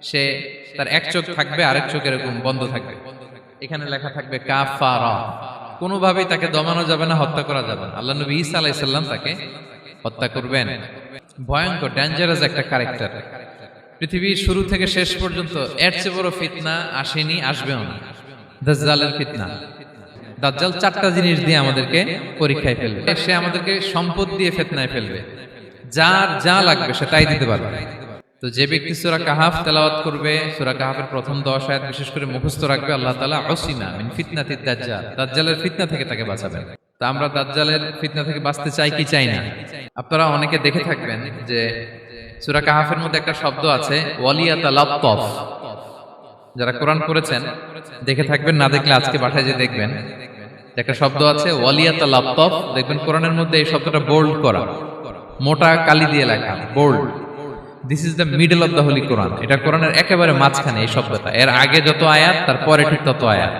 সে তার এক চোখ থাকবে, আরেক চোখ এরকম বন্ধ থাকবে, এখানে লেখা থাকবে কাফারা। কোনোভাবেই তাকে দমানো যাবে না, হত্যা করা যাবে না। আল্লাহ নবী ঈসা আলাইহিস সালাম তাকে হত্যা করবেন। ভয়ঙ্কর ডেঞ্জারাস একটা ক্যারেক্টার। পৃথিবীর শুরু থেকে শেষ পর্যন্ত এর চেয়ে বড় ফিতনা আসেনি, আসবেও না। দাজ্জালের ফিতনা। দাজ্জাল চারটা জিনিস দিয়ে আমাদেরকে পরীক্ষায় ফেলবে। সে আমাদেরকে সম্পদ দিয়ে ফিতনায় ফেলবে, যার যা লাগবে সে তাই দিতে পারবে। তো যে ব্যক্তি সূরা কাহাফ তেলাওয়াত করবে, সূরা কাহাফের প্রথম 10 আয়াত বিশেষ করে মুখস্থ রাখবে, আল্লাহ তাআলা উসিমা মিন ফিতনাতিদ দাজ্জাল, দাজ্জালের ফিতনা থেকে তাকে বাঁচাবেন। তো আমরা দাজ্জালের ফিতনা থেকে বাঁচতে চাই কি চাই না? আপনারা অনেকে দেখে থাকবেন যে সূরা কাহাফের মধ্যে একটা শব্দ আছে ওয়ালিয়াতালাত্তাফ। যারা কোরআন পড়েছেন দেখে থাকবেন, না দেখলে আজকে বাসায় যে দেখবেন, একটা শব্দ আছে ওয়ালিয়াতালাত্তাফ। দেখবেন কোরআনের মধ্যে এই শব্দটা বোল্ড করা, মোটা কালি দিয়ে লেখা, bold. This is the middle of the holy Quran. এটা কোরআনের একেবারে মাঝখানে এই শব্দটা। এর আগে যত আয়াত, তারপরে ঠিক তত আয়াত।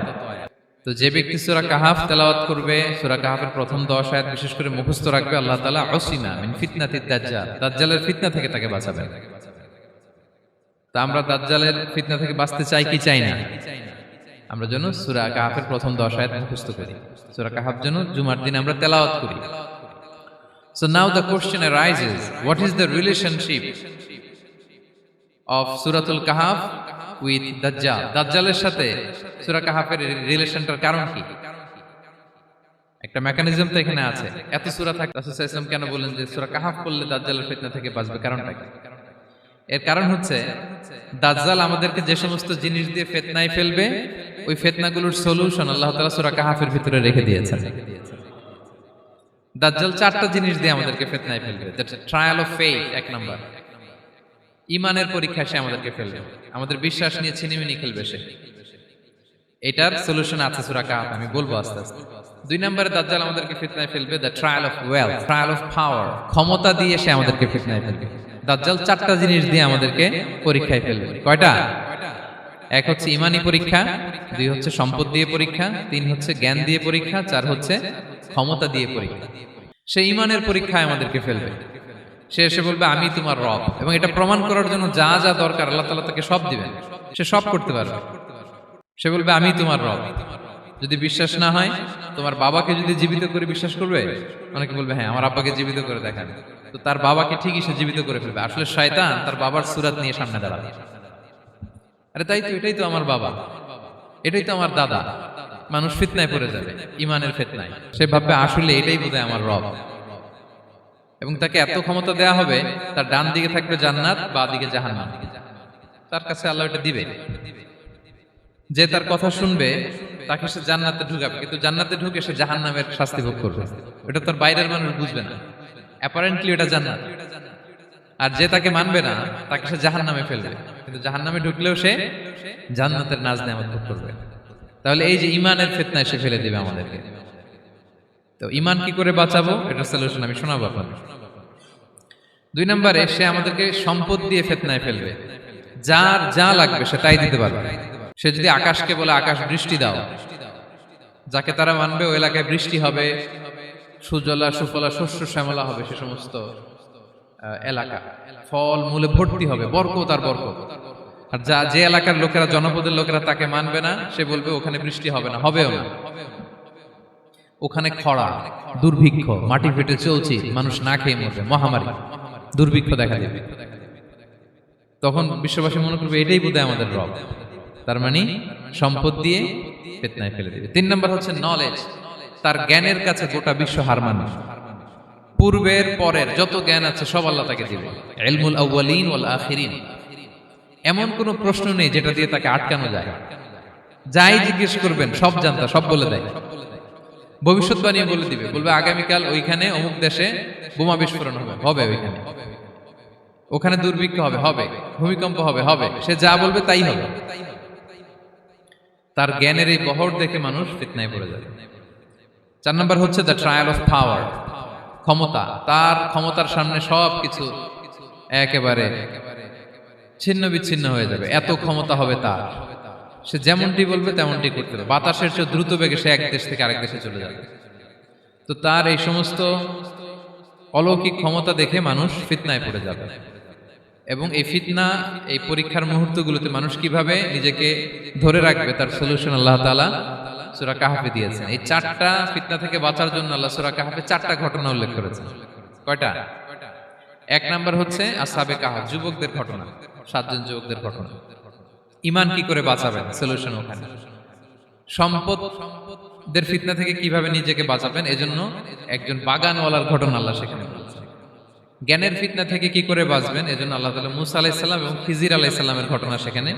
তো যে ব্যক্তি সূরা কাহাফ তেলাওয়াত করবে, সূরা কাহাফের প্রথম 10 আয়াত বিশেষ করে মুখস্থ রাখবে, আল্লাহ তাআলা উসিমা মিন ফিতনাতিদ দাজ্জাল, দাজ্জালের ফিতনা থেকে তাকে বাঁচাবেন। তা আমরা দাজ্জালের ফিতনা থেকে বাঁচতে চাই কি চাই না? আমরা যেন সূরা কাহাফের প্রথম 10 আয়াত মুখস্থ করি, সূরা কাহাফ যেন জুমার দিন আমরা তেলাওয়াত করি। So now the question arises, what is the relationship of Suratul Kahf with Dajjal? দাজ্জালের সাথে সূরা কাহাফের রিলেশনটার কারণ কি? একটা মেকানিজম তো এখানে আছে। এত সূরা থাকতে রাসূল সাল্লাল্লাহু আলাইহি ওয়াসাল্লাম কেন বলেন যে সূরা কাহাফ পড়লে দাজ্জালের ফিতনা থেকে বাঁচবে? কারণটা কি? এর কারণ হচ্ছে দাজ্জাল আমাদেরকে যে সমস্ত জিনিস দিয়ে ফিতনায় ফেলবে, ওই ফিতনাগুলোর সলিউশন আল্লাহ তাআলা সূরা কাহাফের ভিতরে রেখে দিয়েছেন। দাজ্জাল চারটা জিনিস দিয়ে আমাদেরকে ফিতনায় ফেলবে। দ্যাটস ট্রায়াল অফ ফেথ, এক নাম্বার। ঈমানের পরীক্ষায় সে আমাদেরকে ফেলবে, আমাদের বিশ্বাস নিয়ে ছিনিমিনি খেলবে সে। এটার সলিউশন আছে সূরা কাহাফ, আমি বলবো আস্তে আস্তে। দুই নম্বরে দাজ্জাল আমাদেরকে ফিতনায় ফেলবে the trial of wealth, trial of power, ক্ষমতা দিয়ে সে আমাদেরকে ফিতনায় ফেলবে। দাজ্জাল চারটা জিনিস দিয়ে আমাদেরকে পরীক্ষায় ফেলবে। কয়টা? এক হচ্ছে ঈমানি পরীক্ষা, দুই হচ্ছে সম্পদ দিয়ে পরীক্ষা, তিন হচ্ছে জ্ঞান দিয়ে পরীক্ষা, চার হচ্ছে ক্ষমতা দিয়ে পরীক্ষা। সে ঈমানের পরীক্ষায় আমাদেরকে ফেলবে। সে এসে বলবে আমি তোমার রব, এবং এটা প্রমাণ করার জন্য যা যা দরকার আল্লাহ তাআলা তাকে সব দিবেন, সে সব করতে পারবে। সে বলবে আমি তোমার রব। যদি বিশ্বাস না হয়, তোমার বাবাকে যদি জীবিত করে বিশ্বাস করবে? অনেকে বলবে হ্যাঁ আমার আব্বাকে জীবিত করে দেখান। তো তার বাবাকে ঠিকই সে জীবিত করে ফেলবে। আসলে শয়তান তার বাবার সূরত নিয়ে সামনে দাঁড়াবে। আরে তাই তো, এটাই তো আমার বাবা, এটাই তো আমার দাদা। মানুষ ফিতনায় পড়ে যাবে, ঈমানের ফিতনায়। সে ভাববে আসলে এটাই বোধহয় আমার রব, এবং তাকে এত ক্ষমতা দেয়া হবে, তার ডান দিকে থাকবে জান্নাত, বাঁ দিকে জাহান্নাম। তার কাছে আল্লাহ এটা দিবে। যে তার কথা শুনবে তাকে সে জান্নাতে ঢুকাবে, কিন্তু জান্নাতে ঢুকে সে জাহান্নামের শাস্তি ভোগ করবে। এটা তার বাইরের মানুষ বুঝবে না, অ্যাপারেন্টলি এটা জান্নাত। আর যে তাকে মানবে না তাকে সে জাহান্নামে ফেলবে, কিন্তু জাহান্নামে ঢুকলেও সে জান্নাতের নাজ নেয়ামত ভোগ করবে। তাহলে এই যে ঈমানের ফিতনায় সে ফেলে দিবে আমাদেরকে। তো ঈমান কি করে বাঁচাবো, এটার সলিউশন আমি শোনাবো আপনাদের। দুই নম্বরে সে আমাদেরকে সম্পদ দিয়ে ফিতনায় ফেলবে, যার যা লাগবে সে তাই দিতে পারবে। সে যদি আকাশকে বলে আকাশ বৃষ্টি দাও, যাকে তারা মানবে ওই এলাকায় বৃষ্টি হবে, সুজলা সুফলা শস্য শ্যামলা হবে সে সমস্ত এলাকা, ফল মূলে ভর্তি হবে, বরকত আর বরকত। আর যে এলাকার লোকেরা, জনপদের লোকেরা তাকে মানবে না, সে বলবে ওখানে বৃষ্টি হবে না, হবেও না। ওখানে খরা, দুর্ভিক্ষ, মাটি ফেটে চলছে, মানুষ না খেয়ে মরবে, মহামারী, দুর্ভিক্ষ দেখা দেবে। তখন বিশ্ববাসী মনে করবে এটাই বোধহয় আমাদের রব। তার মানে সম্পদ দিয়ে ফিতনায় ফেলে দিবে। তিন নম্বর হচ্ছে নলেজ, তার জ্ঞানের কাছে গোটা বিশ্ব হার মানবে। পূর্বের পরের যত জ্ঞান আছে সব আল্লাহ তাকে দিবে। ইলমুল আউয়ালিন ওয়াল আখিরিন, এমন কোন প্রশ্ন নেই যেটা দিয়ে তাকে আটকানো যায়। যাই জিজ্ঞেস করবেন সব জানতা, সব বলে দেয়। ভবিষ্যৎবাণী বলে দিবে, বলবে আগামীকাল ওইখানে অমুক দেশে বোমা বিস্ফোরণ হবে, হবে ওইখানে, ওখানে দুর্ভিক্ষ হবে, হবে, ভূমিকম্প হবে, হবে। সে যা বলবে তাই হবে। তার জ্ঞানের এই বহর দেখে মানুষ ফিতনায় পড়ে যাবে। চার নম্বর হচ্ছে দ্য ট্রায়াল অফ পাওয়ার, ক্ষমতা। তার ক্ষমতার সামনে সবকিছু একেবারে ছিন্ন বিচ্ছিন্ন হয়ে যাবে, এত ক্ষমতা হবে তার। সে যেমনটি বলবে তেমনটি করতে হবে। বাতাসের চেয়ে দ্রুত বেগে সে এক দেশ থেকে আরেক দেশে চলে যাবে। তো তার এই সমস্ত অলৌকিক ক্ষমতা দেখে মানুষ ফিতনায় পড়ে যাবে। এবং এই ফিতনা, এই পরীক্ষার মুহূর্তগুলোতে মানুষ কিভাবে নিজেকে ধরে রাখবে তার সলিউশন আল্লাহ তাআলা সূরা কাহফে দিয়েছেন। এই চারটা ফিতনা থেকে বাঁচার জন্য আল্লাহ সূরা কাহফে চারটা ঘটনা উল্লেখ করেছেন। কয়টা? এক নাম্বার হচ্ছে আসহাবে কাহফ, যুবকদের ঘটনা, 7 জন যুবকদের ঘটনা। ঈমান কি করে বাঁচাবেন, সলিউশন ওখানে। সম্পদের ফিতনা থেকে কিভাবে নিজেকে বাঁচাবেন, এজন্য একজন বাগানওয়ালার ঘটনা আল্লাহ সেখানে বলেছেন। জ্ঞানের ফিতনা থেকে কি করে বাঁচবেন, এজন্য আল্লাহ তাআলা মূসা আলাইহিস সালাম এবং খিজির আলাইহিস সালামের ঘটনা সেখানে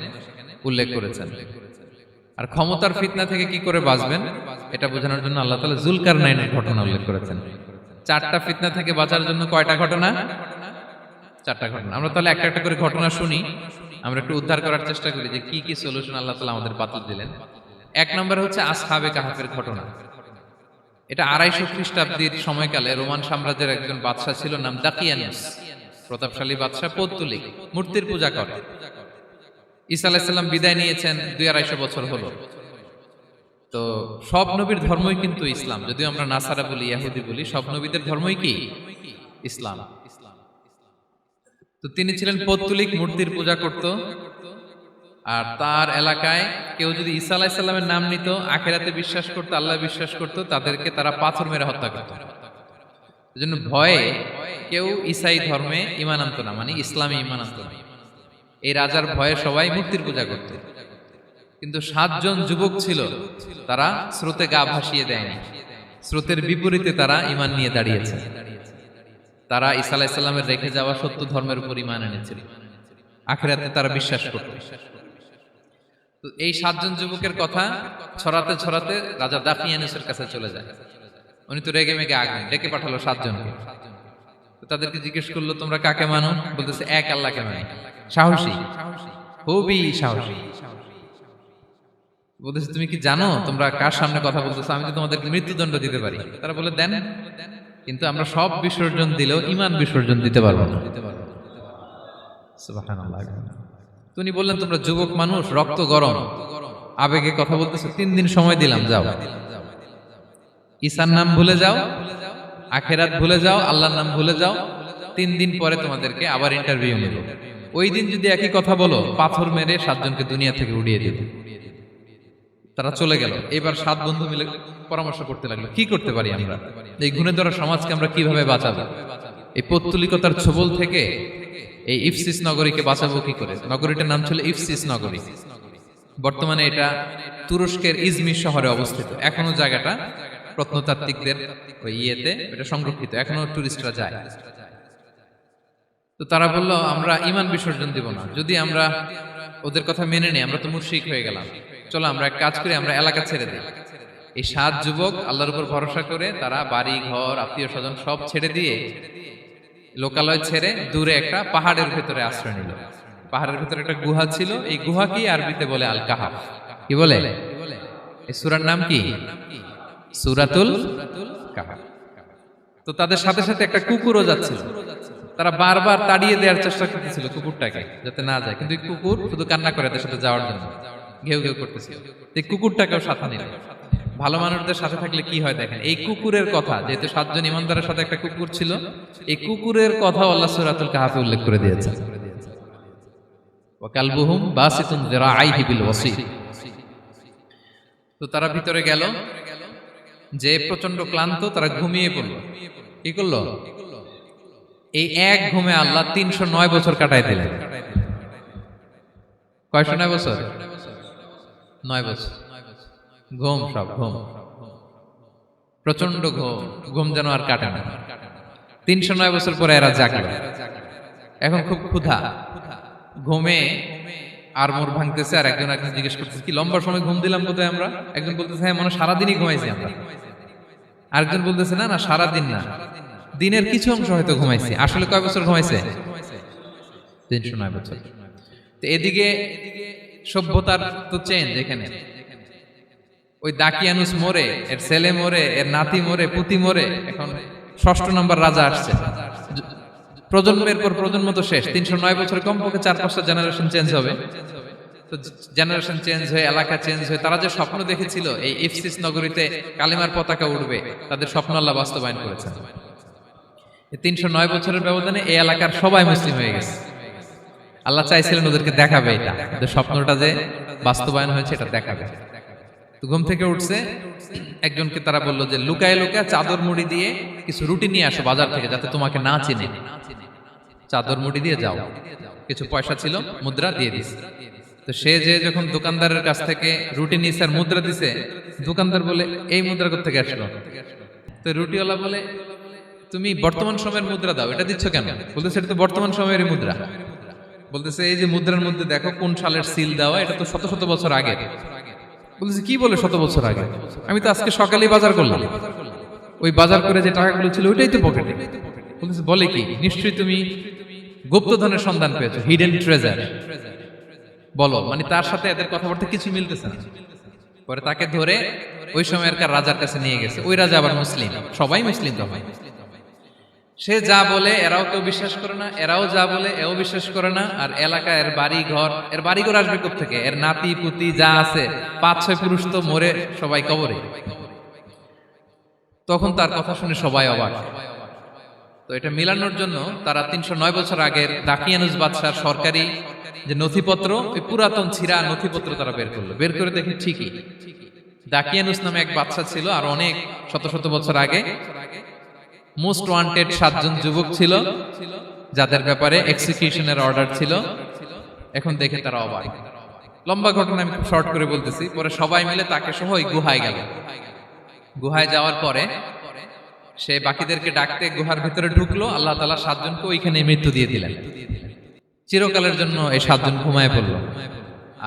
উল্লেখ করেছেন। আর ক্ষমতার ফিতনা থেকে কি করে বাঁচবেন এটা বোঝানোর জন্য আল্লাহ তাআলা যুলকারনাইনের ঘটনা উল্লেখ করেছেন। চারটা ফিতনা থেকে বাঁচার জন্য কয়টা ঘটনা? চারটা ঘটনা। আমরা তাহলে একটা একটা করে ঘটনা শুনি, আমরা একটু উদ্ধার করার চেষ্টা করি যে কি কি সলিউশন আল্লাহ তাআলা আমাদের বাতলে দিলেন। এক নম্বর হচ্ছে আসহাবে কাহফের ঘটনা। এটা 250 খ্রিস্টাব্দের সময়কালে রোমান সাম্রাজ্যের একজন বাদশা ছিল, নাম দাকিয়ানুস। প্রতাপশালী বাদশা, পৌত্তলিক, মূর্তির পূজা করে। ঈসা আলাইহিস সালাম বিদায় নিয়েছেন, 250 বছর হলো। তো সব নবীর ধর্মই কিন্তু ইসলাম, যদিও আমরা নাসারা বলি, ইহুদি বলি, সব নবীদের ধর্মই কি ইসলাম। তো তিনি ছিলেন পৌত্তলিক, মূর্তির পূজা করত। আর তার এলাকায় কেউ যদি ঈসা আলাইহিস সালামের নাম নিত, আখিরাতে বিশ্বাস করত, আল্লাহ বিশ্বাস করত, তাদেরকে তারা পাথর মেরে হত্যা করত। এজন্য ভয়ে কেউ ঈসাই ধর্মে ঈমান আনতো না, মানে ইসলামে ঈমান আনতো না। এই রাজার ভয়ে সবাই মূর্তির পূজা করত। কিন্তু 7 জন যুবক ছিল, তারা স্রোতে গা ভাসিয়ে দেয়নি। স্রোতের বিপরীতে তারা ঈমান নিয়ে দাঁড়িয়েছে। তারা ঈসা আলাইহিস সালামের রেখে যাওয়া সত্য ধর্মের উপর ঈমান এনেছিল, আখিরাতে তারা বিশ্বাস করত। তো এই 7 জন যুবকের কথা ছড়াতে ছড়াতে রাজা দাকিয়ানুসের কাছে চলে যায়। উনি তো রেগে মেগে আগুন, ডেকে পাঠালো 7 জনকে। তো তাদেরকে জিজ্ঞেস করলো, তোমরা কাকে মানো? বলতেছে এক আল্লাহকে মানি। সাহসী, খুবই সাহসী। বলতেছে তুমি কি জানো তোমরা কার সামনে কথা বলতেছো? আমি তো তোমাদেরকে মৃত্যুদণ্ড দিতে পারি। তারা বলে দেন, কিন্তু আমরা সব বিসর্জন দিলেও ঈমান বিসর্জন দিতে পারবো না। সুবহানাল্লাহ। তিনি বললেন, তোমরা যুবক মানুষ, রক্ত গরম, আবেগে কথা বলতেছো, 3 দিন সময় দিলাম, যাও। ঈসার নাম ভুলে যাও, আখিরাত ভুলে যাও, আল্লাহর নাম ভুলে যাও। 3 দিন পরে তোমাদেরকে আবার ইন্টারভিউ নেব। ওই দিন যদি একই কথা বলো, পাথর মেরে 7 জনকে দুনিয়া থেকে উড়িয়ে দেব। তারা চলে গেল। এবার 7 বন্ধু মিলে পরামর্শ করতে লাগলো, কি করতে পারি আমরা, এই গুণে ধরা সমাজকে আমরা কিভাবে বাঁচাবো, এই পৌত্তলিকতার ছোবল থেকে এই ইফসিস নগরীকে বাঁচাবো কি করে। নগরীটার নাম ছিল ইফসিস নগরী। বর্তমানে এটা তুরস্কের ইজমির শহরে অবস্থিত। এখনো জায়গাটা প্রত্নতাত্ত্বিকদের ওই ইয়েতে এটা সংরক্ষিত, এখনো টুরিস্টরা যায়। তো তারা বলল, আমরা ঈমান বিসর্জন দিব না, যদি আমরা ওদের কথা মেনে নেই আমরা তো মুশরিক হয়ে গেলাম। চলো আমরা এক কাজ করি, আমরা এলাকা ছেড়ে দিই। এই 7 যুবক আল্লাহর উপর ভরসা করে তারা বাড়ি ঘর, আত্মীয় স্বজন সব ছেড়ে দিয়ে, লোকালয় ছেড়ে দূরে একটা পাহাড়ের ভেতরে আশ্রয় নিল। পাহাড়ের ভেতরে একটা গুহা ছিল, এই গুহা কি আরবিতে বলে আল কাহাফ। কি বলে? এই সূরার নাম কি? সূরাতুল কাহাফ। তো তাদের সাথে সাথে একটা কুকুরও যাচ্ছিল। তারা বারবার তাড়িয়ে দেওয়ার চেষ্টা করতেছিল কুকুরটাকে, যাতে না যায়, কিন্তু কুকুর শুধু কান্না করে তাদের সাথে যাওয়ার জন্য, ঘেউ ঘেউ করতেছিল। এই কুকুরটাকেও সাথে নিল। ভালো মানুষদের সাথে থাকলে কি হয় দেখেন, এই কুকুরের কথা, যেহেতু 7 জন ইমানদারের সাথে একটা কুকুর ছিল, এই কুকুরের কথা আল্লাহ সূরাতুল কাহাফে উল্লেখ করে দিয়েছেন। ওয়া কালবুহুম বাসিতুন যিরাআইহি বিল ওয়াসি। তো তারা ভিতরে গেল, যে প্রচন্ড ক্লান্ত, তারা ঘুমিয়ে পড়ল। কি করলো? এই এক ঘুমে আল্লাহ 309 বছর কাটাই দিলেন। কয়শো 9 বছর? 9 বছর ঘুম, সব ঘুম, প্রচন্ড ঘুম, ঘুম যেন আর কাটে না। 309 বছর পরে এরা জাগলো। এখন খুব ক্ষুধা, ঘুমে আর মোর ভাঙতেছে। আর একজন জিজ্ঞেস করতেছে, কি লম্বা সময় ঘুম দিলাম কোথায় আমরা? একজন বলতেছে, হ্যাঁ মনে সারাদিনই ঘুমাইছি আমরা। আরেকজন বলতেছে, না না সারাদিন না, দিনের কিছু অংশ হয়তো ঘুমাইছি। আসলে কয় বছর ঘুমাইছে? 309 বছর। তো এদিকে সভ্যতার তো চেঞ্জ। এখানে ওই দাকিয়ানুস মরে, এর ছেলে মরে, এর নাতি মরে, পুতি মরে, এখন 6ষ্ঠ নম্বর রাজা আসছে। প্রজন্মের পর প্রজন্ম তো শেষ। 309 বছরে কমপক্ষে 4-5টা জেনারেশন চেঞ্জ হবে। তো জেনারেশন চেঞ্জ হয়ে, এলাকা চেঞ্জ হয়ে, তারা যে স্বপ্ন দেখেছিল এই ইফসিস নগরীতে কালিমার পতাকা উঠবে, তাদের স্বপ্ন আল্লাহ বাস্তবায়ন করেছেন। 309 বছরের ব্যবধানে এই এলাকার সবাই মুসলিম হয়ে গেছে। আল্লাহ চাইছিলেন ওদেরকে দেখাবে, এটা ওদের স্বপ্নটা যে বাস্তবায়ন হয়েছে এটা দেখাবে। তো ঘুম থেকে উঠছে, একজনকে তারা বললো যে লুকায় লুকায় চাদর মুড়ি দিয়ে কিছু রুটি নিয়ে আসো বাজার থেকে, যাতে তোমাকে না চিনে। চাদর মুড়ি দিয়ে যাও। কিছু পয়সা ছিল, মুদ্রা দিয়ে দিস। তো সে যে যখন দোকানদারের কাছ থেকে রুটি নিয়েছে আর মুদ্রা দিছে, দোকানদার বলে এই মুদ্রা কোথা থেকে আসলো? তো রুটিওয়ালা বলে তুমি বর্তমান সময়ের মুদ্রা দাও, এটা দিচ্ছ কেন? বলতেছে এটা তো বর্তমান সময়ের মুদ্রা। বলতেছে এই যে মুদ্রার মধ্যে দেখো কোন সালের সিল দেওয়া, এটা তো শত শত বছর আগে। বলতেছে কি বলে শত বছর আগে? আমি তো আজকে সকালেই বাজার করলাম, ওই বাজার করে যে টাকাগুলো ছিল ওইটাই তো পকেটে। বলতেছে বলে কি? নিশ্চয়ই তুমি গুপ্তধনের সন্ধান পেয়েছো, হিডেন ট্রেজার। বলো, মানে তার সাথে এদের কথাবার্তা কিছু মিলতেছে না। পরে তাকে ধরে ওই সময়কার রাজার কাছে নিয়ে গেছে। ওই রাজা আবার মুসলিম, সবাই মুসলিম তো হয়। সে যা বলে এরাও কেউ বিশ্বাস করে না, এরাও যা বলে এও বিশ্বাস করে না। আর এলাকা এর বাড়ি ঘর আসবে কোত্থেকে? এর নাতি পুতি যা আছে 5-6 পুরুষ তো মরে সবাই কবরে। তখন তার কথা শুনে সবাই অবাক। তো এটা মিলানোর জন্য তারা 309 বছর আগের দাকিয়ানুস বাদশার সরকারি যে নথিপত্র, ওই পুরাতন ছিঁড়া নথিপত্র তারা বের করলো। বের করে দেখে ঠিকই দাকিয়ানুস নামে এক বাদশা ছিল, আর অনেক শত শত বছর আগে মোস্ট ওয়ান্টেড 7 জন যুবক ছিল, যাদের ব্যাপারে এক্সিকিউশনের অর্ডার ছিল। এখন দেখে তারা অবাক। লম্বা ঘটনা আমি খুব শর্ট করে বলতেছি। পরে সবাই মিলে তাকে সহ ওই গুহায় গেল। গুহায় যাওয়ার পরে সে বাকিদেরকে ডাকতে গুহার ভিতরে ঢুকলো। আল্লাহ তাআলা 7 জনকে ওইখানে মৃত্যু দিয়ে দিলেন। চিরকালের জন্য এই 7 জন ঘুমায় পড়ল।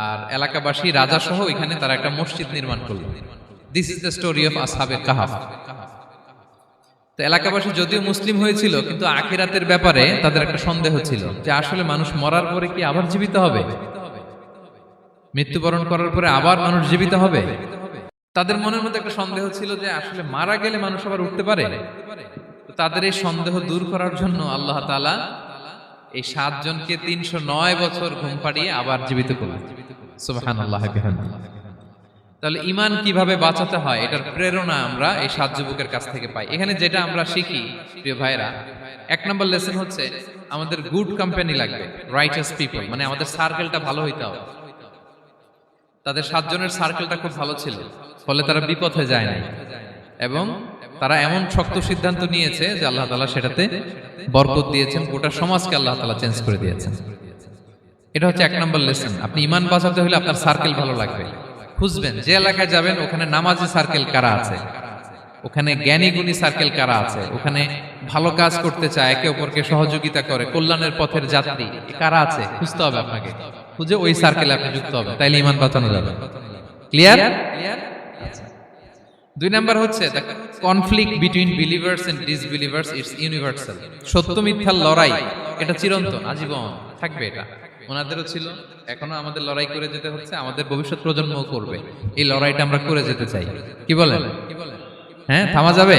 আর এলাকাবাসী রাজা সহ ওইখানে তারা একটা মসজিদ নির্মাণ করলো। This is the story of আসহাবে কাহাফ। তো এলাকাবাসী যদিও মুসলিম হয়েছিল, কিন্তু আখিরাতের ব্যাপারে তাদের একটা সন্দেহ ছিল যে আসলে মানুষ মরার পরে কি আবার জীবিত হবে? মৃত্যুবরণ করার পরে আবার মানুষ জীবিত হবে? তাদের মনের মধ্যে একটা সন্দেহ ছিল যে আসলে মারা গেলে মানুষ আবার উঠতে পারে। তো তাদের এই সন্দেহ দূর করার জন্য আল্লাহ তাআলা এই 7 জনকে 309 বছর ঘুম পাড়িয়ে আবার জীবিত করলেন। সুবহানাল্লাহ বিহামদিহি। তাহলে ঈমান কিভাবে বাঁচাতে হয়, এটার প্রেরণা আমরা এই 7 যুবকের কাছ থেকে পাই। এখানে যেটা আমরা শিখি প্রিয় ভাইরা, 1 নম্বর লেসন হচ্ছে আমাদের গুড কোম্পানি লাগবে, রাইটাস পিপল, মানে আমাদের সার্কেলটা ভালো হইতে হবে। তাদের 7 জনের সার্কেলটা খুব ভালো ছিল, ফলে তারা বিপথে যায় নাই এবং তারা এমন শক্ত সিদ্ধান্ত নিয়েছে যে আল্লাহ তাআলা সেটাতে বরকত দিয়েছেন, গোটা সমাজকে আল্লাহ তাআলা চেঞ্জ করে দিয়েছেন। এটা হচ্ছে 1 নম্বর লেসন। আপনি ঈমান বাঁচাতে হলে আপনার সার্কেল ভালো লাগবে। খুঁজবেন যে এলাকায় যাবেন ওখানে নামাজি সার্কেল কারা আছে, ওখানে জ্ঞানী গুণী সার্কেল কারা আছে, ওখানে ভালো কাজ করতে চায়, একে অপরকে সহযোগিতা করে, কল্যাণের পথের যাত্রী কারা আছে খুঁজতে হবে আপনাকে। খুঁজে ওই সার্কেলে আপনি যুক্ত হবে, তাইলে ঈমান বাঁচানো যাবে। ক্লিয়ার? 2 নাম্বার হচ্ছে the conflict between believers and disbelievers it's universal. সত্য মিথ্যার লড়াই এটা চিরন্তন, আজীবন থাকবে। এটা ওনাদেরও ছিল, এখনো আমাদের লড়াই করে যেতে হচ্ছে, আমাদের ভবিষ্যৎ প্রজন্মও করবে। এই লড়াইটা আমরা করে যেতে চাই। কি বলেন? হ্যাঁ, থামা যাবে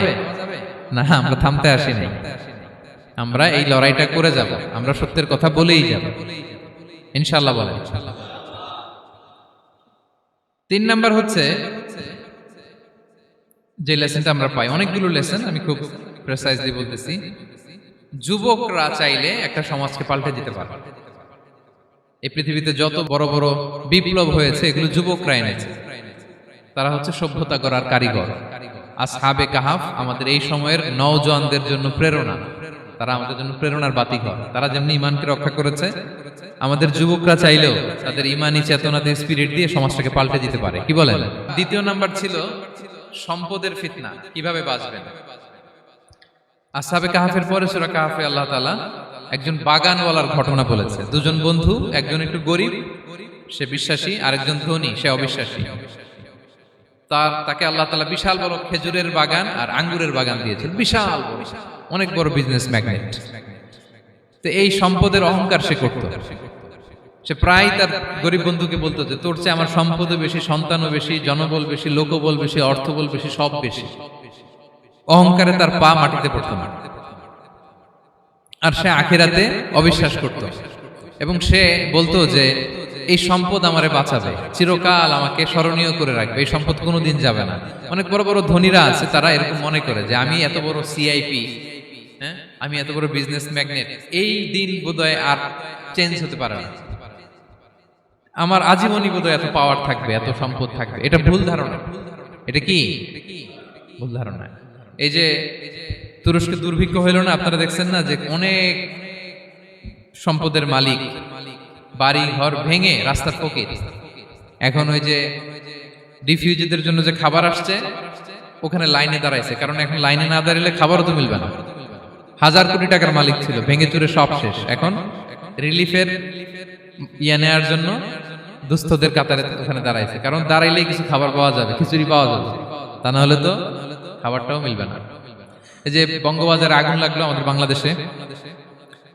না? আমরা থামতে আসি নাই, আমরা এই লড়াইটা করে যাব। আমরা সত্যের কথা বলেই যাব ইনশাআল্লাহ। বলেন। 3 নাম্বার হচ্ছে যে লেসনটা আমরা পাই, অনেকগুলো লেসন, আমি খুব প্রেসাইজলি বলতেছি। যুবকরা চাইলে একটা সমাজকে পাল্টে দিতে পারে। এই পৃথিবীতে যত বড় বড় বিপ্লব হয়েছে এগুলো যুবকরা এনেছে। তারা হচ্ছে সভ্যতা গড়ার কারিগর। আসহাবে কাহাফ আমাদের এই সময়ের নওজওয়ানদের জন্য প্রেরণা। তারা আমাদের জন্য প্রেরণার বাতিঘর। তারা যেমনি ঈমানকে রক্ষা করেছে, আমাদের যুবকরা চাইলেও তাদের ঈমানি চেতনাতে স্পিরিট দিয়ে সমাজটাকে পাল্টে দিতে পারে। কি বলেন? 2 নাম্বার ছিল সম্পদের ফিতনা, কিভাবে বাঁচবেন। আসহাবে কাহাফের পরে সূরা কাহাফে আল্লাহ তাআলা একজন বাগানওয়ালার ঘটনা বলেছে। 2 জন বন্ধু, একজন একটু গরিব, সে বিশ্বাসী, আরেকজন ধনী, সে অবিশ্বাসী। তাকে আল্লাহ তাআলা বিশাল বড় খেজুরের বাগান আর আঙ্গুরের বাগান দিয়েছেন, বিশাল বড়, অনেক বড় বিজনেস ম্যাগনেট। তো এই সম্পদের অহংকার সে করত। সে প্রায় তার গরিব বন্ধুকে বলতো যে তোর চেয়ে আমার সম্পদও বেশি, সন্তানও বেশি, জনবল বেশি, লোকবল বেশি, অর্থবল বেশি, সব বেশি। অহংকারে তার পা মাটিতে পড়তো না। আর সে আখিরাতে অবিশ্বাস করত এবং সে বলতো যে এই সম্পদ আমারে বাঁচাবে, চিরকাল আমাকে স্মরণীয় করে রাখবে, এই সম্পদ কোনোদিন যাবে না। অনেক বড় বড় ধনীরা আছে, তারা এরকম মনে করে যে আমি এত বড় সিআইপি, হ্যাঁ, আমি এত বড় বিজনেস ম্যাগনেট, এই দিন বোধহয় আর চেঞ্জ হতে পারে না, আমার আজীবনই বোধহয় এত পাওয়ার থাকবে, এত সম্পদ থাকবে। এটা ভুল ধারণা। এটা কি ভুল ধারণা? এই যে তুরস্কে দুর্ভিক্ষ হইল না, আপনারা দেখছেন না যে অনেক সম্পদের মালিক বাড়ি ঘর ভেঙে রাস্তার ফকির। এখন ওই যে রিফিউজিদের জন্য যে খাবার আসছে ওখানে লাইনে দাঁড়াইছে, কারণ এখন লাইনে না দাঁড়ালে খাবারও তো মিলবে না। 1000 কোটি টাকার মালিক ছিল, ভেঙে চুরে সব শেষ। এখন রিলিফের নেওয়ার জন্য দুস্থদের কাতারে ওখানে দাঁড়াইছে, কারণ দাঁড়াইলেই কিছু খাবার পাওয়া যাবে, খিচুড়ি পাওয়া যাবে, তা না হলে তো খাবারটাও মিলবে না। এই যে বঙ্গবাজারে আগুন লাগলো আমাদের বাংলাদেশে,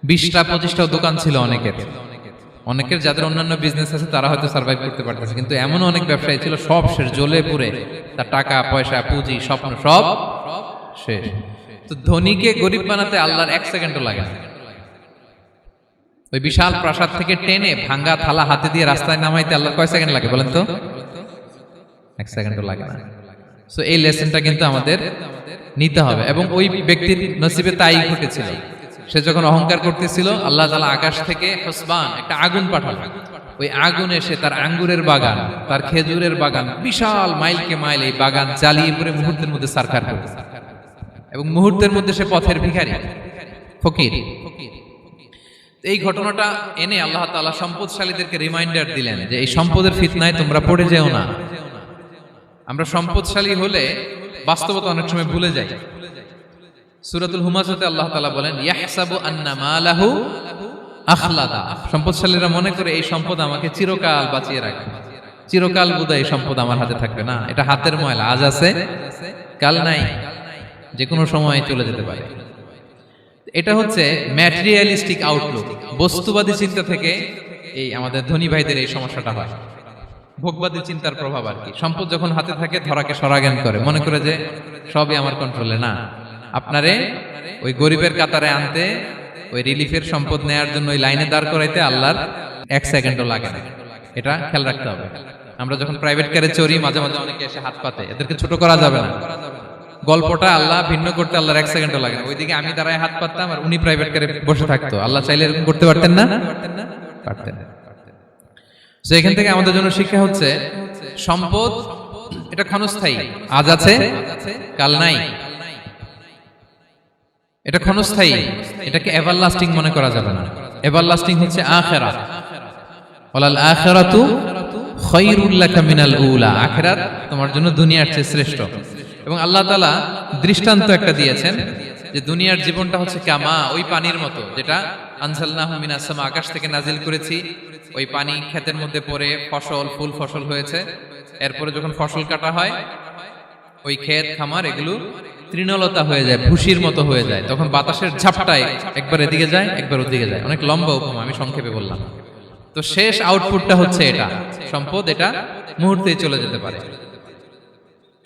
20টা-25টা দোকান ছিল অনেকের যাদের অন্যান্য বিজনেস আছে তারা হয়তো সার্ভাইভ করতে পারতেছে, কিন্তু এমন অনেক ব্যবসায়ী ছিল সব শেষ, জ্বলে পুড়ে তার টাকা পয়সা পুঁজি স্বপ্ন সব শেষ। তো ধনীকে গরিব বানাতে আল্লাহর 1 সেকেন্ডও লাগে না। ওই বিশাল প্রাসাদ থেকে টেনে ভাঙ্গা থালা হাতে দিয়ে রাস্তায় নামাইতে আল্লাহর কয় সেকেন্ড লাগে বলেন তো? 1 সেকেন্ডও লাগে না। সো এই লেসনটা কিন্তু আমাদের নিতে হবে। এবং ওই ব্যক্তির নসিবে তাই ঘটেছিল, সে যখন অহংকার করতেছিল আল্লাহ তাআলা আকাশ থেকে হুসবান একটা আগুন পাঠালো। ওই আগুন এসে তার আঙ্গুরের বাগান, তার খেজুরের বাগান, বিশাল মাইলকে মাইল এই বাগান জ্বালিয়ে পুরো মুহূর্তের মধ্যে সারখার করে, এবং মুহূর্তের মধ্যে সে পথের ভিখারি ফকির। এই ঘটনাটা এনে আল্লাহ তাআলা সম্পদশালীদেরকে রিমাইন্ডার দিলেন যে এই সম্পদের ফিতনায় তোমরা পড়ে যেও না। আমরা সম্পদশালী হলে বাস্তবতা অনেক সময় ভুলে যাই। সূরাতুল হুমাযাতে আল্লাহ তাআলা বলেন ইয়াহসাবু আন্না মালাহু আখলাদা, সম্পদশালীরা মনে করে এই সম্পদ আমাকে চিরকাল বাঁচিয়ে রাখবে, চিরকাল বোধহয় এই সম্পদ আমার হাতে থাকবে। না, এটা হাতের ময়লা, আজ আছে কাল নাই, যে কোনো সময় চলে যেতে পারে। এটা হচ্ছে ম্যাটেরিয়ালিস্টিক আউটলুক, বস্তুবাদী চিন্তা থেকে এই আমাদের ধনী ভাইদের এই সমস্যাটা হয়। ভোগবাদী চিন্তার প্রভাব আর কি। সম্পদ যখন হাতে থাকে ধরাকে সরাজ্ঞান করে, মনে করে যে সবই আমার কন্ট্রোলে। না, আপনারে ওই গরিবের কাতারে আনতে, ওই রিলিফের সম্পদ নেয়ার জন্য ওই লাইনে দাঁড় করাইতে আল্লাহর 1 সেকেন্ডও লাগে না। এটা খেয়াল রাখতে হবে। আমরা যখন প্রাইভেট কারে চড়ি মাঝে মাঝে অনেকে এসে হাত পাতে, এদেরকে ছোট করা যাবে না। গল্পটা আল্লাহ ভিন্ন করতে আল্লাহর 1 সেকেন্ডও লাগে না। ওইদিকে আমি দাঁড়ায় হাত পাততাম আর উনি প্রাইভেট কারে বসে থাকতো, আল্লাহ চাইলে এরকম করতে পারতেন না? পারতেন। তো এখান থেকে আমাদের জন্য শিক্ষা হচ্ছে সম্পদ এটা ক্ষণস্থায়ী, আজ আছে কাল নাই, এটা ক্ষণস্থায়ী, এটাকে এভারলাস্টিং মনে করা যাবে না। এভারলাস্টিং হচ্ছে আখিরাত। ওয়ালাল আখিরাতু খায়রুল লাকা মিনাল উলা, আখিরাত তোমার জন্য দুনিয়ার চেয়ে শ্রেষ্ঠ। এবং আল্লাহ তাআলা দৃষ্টান্ত একটা দিয়েছেন যে দুনিয়ার জীবনটা হচ্ছে কামা, ওই পানির মতো যেটা আনজালনাহু মিনাস সামা, আকাশ থেকে নাজিল করেছি। ওই পানি ক্ষেতের মধ্যে পড়ে ফসল ফুল ফসল হয়েছে, এরপরে যখন ফসল কাটা হয় ওই ক্ষেত খামার এগুলো তৃণলতা হয়ে যায়, ভুসির মতো হয়ে যায়, তখন বাতাসের ঝাপটায় একবার এদিকে যায় একবার ওদিকে যায়। অনেক লম্বা উপমা, আমি সংক্ষেপে বললাম। তো শেষ আউটপুটটা হচ্ছে এটা, সম্পদ এটা মুহূর্তেই চলে যেতে পারে।